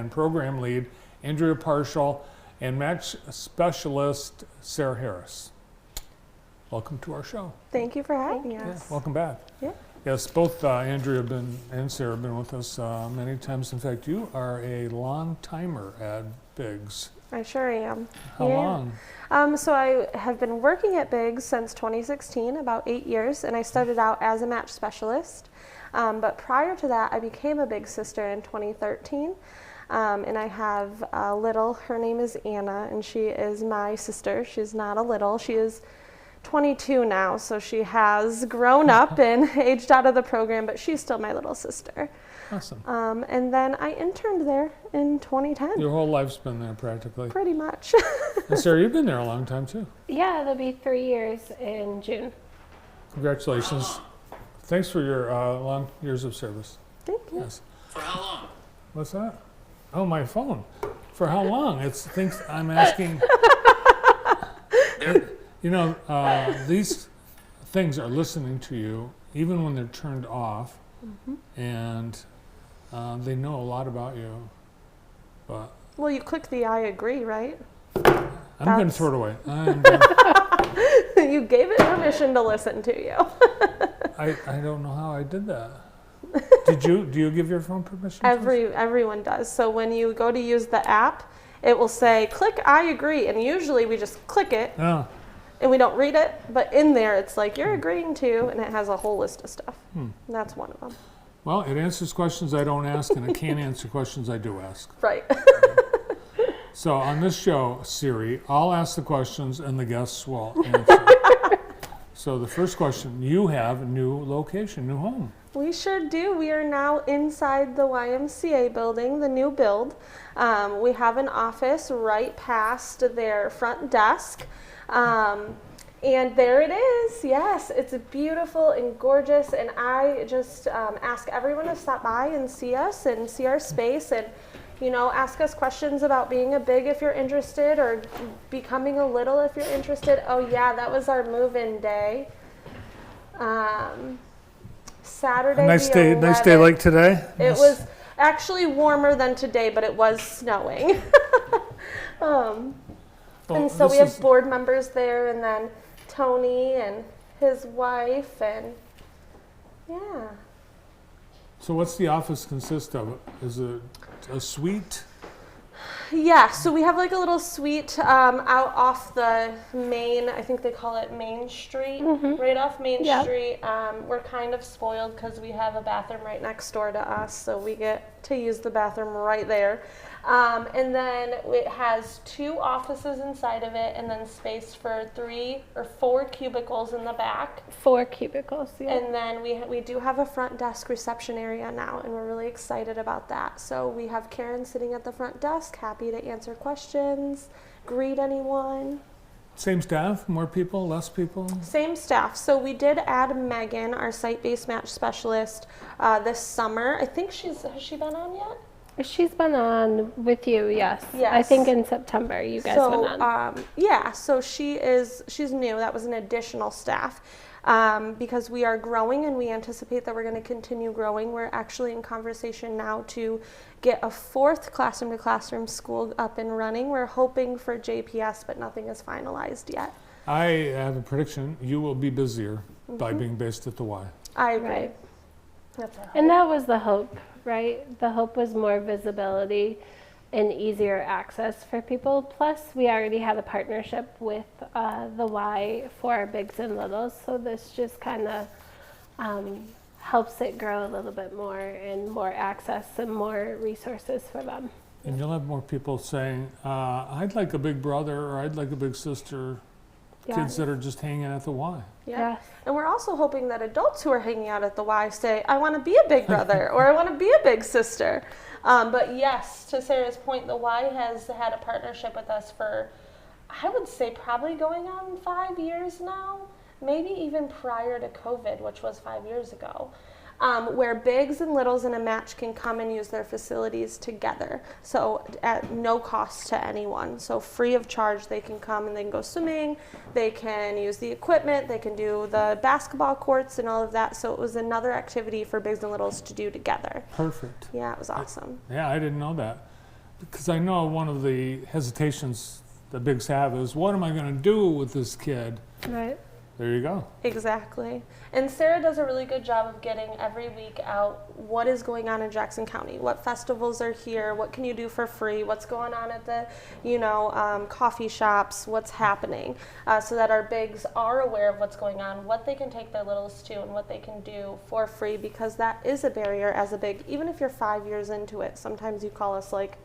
and program lead Andrea Parshall and match specialist Sarah Harris. Welcome to our show. Thank you for having us. Yeah, welcome back. Yeah. Yes, both Andrea and Sarah have been with us many times. In fact, you are a long timer at Biggs. I sure am. How long? So I have been working at Biggs since 2016, about 8 years, and I started out as a match specialist. But prior to that, I became a Big sister in 2013. And I have a little, her name is Anna, and she is my sister. She's not a little, she is 22 now, so she has grown up and aged out of the program, but she's still my little sister. Awesome. And then I interned there in 2010. Your whole life's been there practically. Pretty much. And Sarah, you've been there a long time too. Yeah, it'll be 3 years in June. Congratulations. Thanks for your long years of service. Thank you. Yes. For how long? What's that? Oh, my phone. For how long? It's things I'm asking. You know, these things are listening to you even when they're turned off, and they know a lot about you. But Well, you click the I agree, right? I'm going to throw it away. I'm gonna, You gave it permission to listen to you. I don't know how I did that. Do you give your phone permission? Everyone does. So when you go to use the app, it will say, click I agree. And usually we just click it Oh. and we don't read it. But in there, it's like, you're agreeing to, and it has a whole list of stuff. And that's one of them. Well, it answers questions I don't ask, and it can't answer questions I do ask. Right. So on this show, Siri, I'll ask the questions, and the guests will answer. So the first question, you have a new location, new home. We sure do. We are now inside the YMCA building, the new build. We have an office right past their front desk. And there it is. Yes, it's beautiful and gorgeous. And I just ask everyone to stop by and see us and see our space, and ask us questions about being a Big if you're interested, or becoming a Little if you're interested. Oh yeah, that was our move-in day. Saturday. Nice day like today. It was actually warmer than today, but it was snowing. And so we have board members there, and then Tony and his wife, and yeah. So what's the office consist of? Is it a suite? Yeah, so we have like a little suite out off the main, I think they call it Main Street, right off Main Street. We're kind of spoiled because we have a bathroom right next door to us, so we get to use the bathroom right there. And then it has 2 offices inside of it, and then space for 3 or 4 cubicles in the back. 4 cubicles, yeah. And then we do have a front desk reception area now, and we're really excited about that. So we have Karen sitting at the front desk, happy to answer questions, greet anyone. Same staff, more people, less people? Same staff. So we did add Megan, our site-based match specialist, this summer. I think has she been on yet? She's been on with you, yes. Yes. I think in September you guys went on. Yeah, so she's new. That was an additional staff. Because we are growing, and we anticipate that we're going to continue growing. We're actually in conversation now to get a 4th classroom-to-classroom school up and running. We're hoping for JPS, but nothing is finalized yet. I have a prediction. You will be busier by being based at the Y. I agree. Right. That's our hope. And that was the hope, right? The hope was more visibility and easier access for people. Plus, we already had a partnership with the Y for our Bigs and Littles, so this just kind of helps it grow a little bit more, and more access and more resources for them. And you'll have more people saying, I'd like a big brother, or I'd like a big sister, kids that are just hanging at the Y. Yeah. Yes. And we're also hoping that adults who are hanging out at the Y say, I want to be a big brother, or I want to be a big sister. But yes, to Sarah's point, the Y has had a partnership with us for, I would say, probably going on 5 years now, maybe even prior to COVID, which was 5 years ago, where Bigs and Littles in a match can come and use their facilities together. So at no cost to anyone. So free of charge, they can come and they can go swimming, they can use the equipment, they can do the basketball courts and all of that. So it was another activity for Bigs and Littles to do together. Perfect. Yeah, it was awesome. Yeah, I didn't know that. because I know one of the hesitations the bigs have is, what am I going to do with this kid? Right. There you go. Exactly. And Sarah does a really good job of getting every week out what is going on in Jackson County, what festivals are here, what can you do for free, what's going on at the, coffee shops, what's happening, so that our bigs are aware of what's going on, what they can take their littles to, and what they can do for free, because that is a barrier as a big. Even if you're 5 years into it, sometimes you call us like,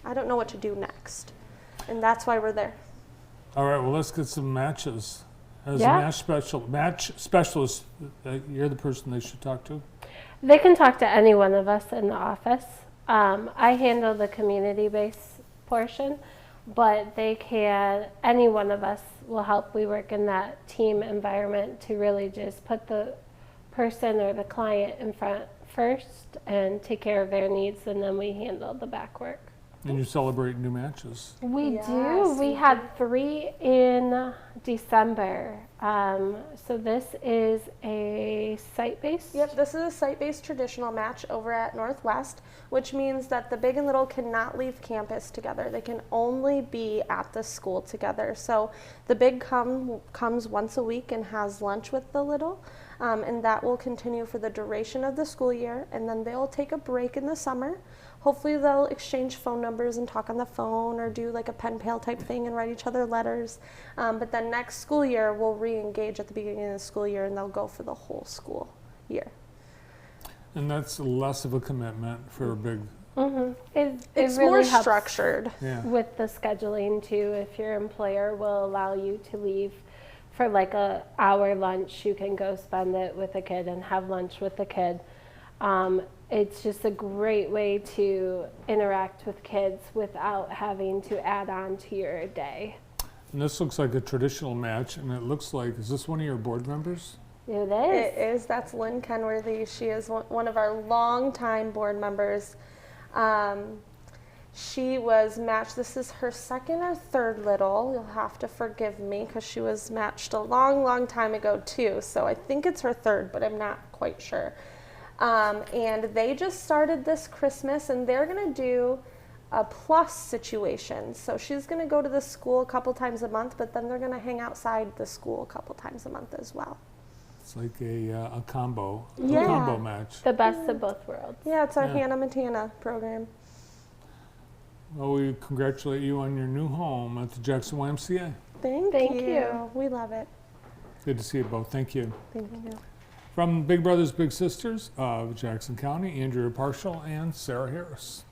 I don't know what to do next. And that's why we're there. All right, well, let's get some matches. As Yeah. a match specialist, you're the person they should talk to. They can talk to any one of us in the office. I handle the community-based portion, but any one of us will help. We work in that team environment to really just put the person or the client in front first and take care of their needs, and then we handle the back work. And you celebrate new matches. We Yes, do. We had 3 in December. So this is a site-based? Yep, this is a site-based traditional match over at Northwest, which means that the big and little cannot leave campus together. They can only be at the school together. So the big comes once a week and has lunch with the little, and that will continue for the duration of the school year, and then they'll take a break in the summer. Hopefully they'll exchange phone numbers and talk on the phone or do like a pen pal type thing and write each other letters. But then next school year, we'll re-engage at the beginning of the school year, and they'll go for the whole school year. And that's less of a commitment for a big, Mm-hmm. It It's really more helps structured. yeah. with the scheduling too. If your employer will allow you to leave for like a hour lunch, you can go spend it with a kid and have lunch with the kid. It's just a great way to interact with kids without having to add on to your day. And this looks like a traditional match, and it looks like, is this one of your board members? It It is. is. That's Lynn Kenworthy. She is one of our longtime board members. She was matched, this is her second or third little. You'll have to forgive me because she was matched a long, long time ago too. So I think it's her third, but I'm not quite sure. And they just started this Christmas, and they're going to do a plus situation. So she's going to go to the school a couple times a month, but then they're going to hang outside the school a couple times a month as well. It's like a combo, Yeah. a combo match. The best of both worlds. Yeah, it's our Yeah. Hannah Montana program. Well, we congratulate you on your new home at the Jackson YMCA. Thank you. you. We love it. Good to see you both. Thank you. Thank you. From Big Brothers Big Sisters of Jackson County, Andrea Parshall and Sarah Harris.